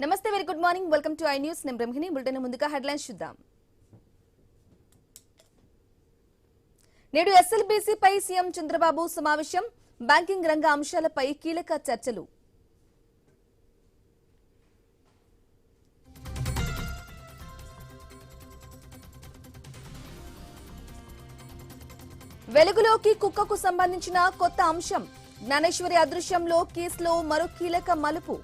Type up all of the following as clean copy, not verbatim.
నమస్తే very good morning welcome to I news నేను Brahmani bulletin ముందుగా హెడ్లైన్స్ చూద్దాం నేడు ఎస్ఎల్బీసీ పై సీఎం చంద్రబాబు సమావేశం బ్యాంకింగ్ రంగ అంశాలపై కీలక చర్చలు వెలుగులోకి కుక్కకు సంబంధించిన కొత్త అంశం జ్ఞానేశ్వరి అదృశ్యంలో కేసులో మరో కీలక మలుపు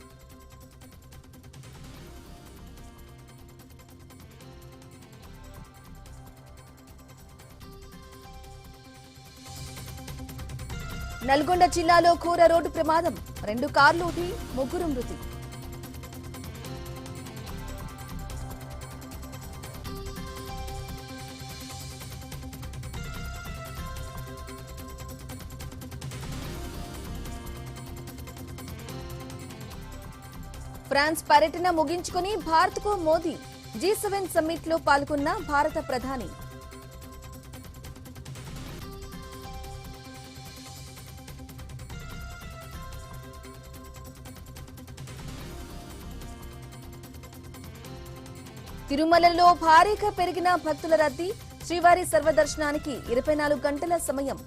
నల్గొండ జిల్లాలో ఘోర రోడ్డు ప్రమాదం 2 కార్లు ఊటి 3 మృతి ఫ్రాన్స్ పర్యటన ముగించుకుని భారత్కు మోదీ G7 సమ్మిట్ లో పాల్గొన్న భారత ప్రధాని తిరుమలలో భారీగా పెరిగిన భక్తుల రద్దీ శ్రీవారి సర్వదర్శనానికి 24 గంటల సమయం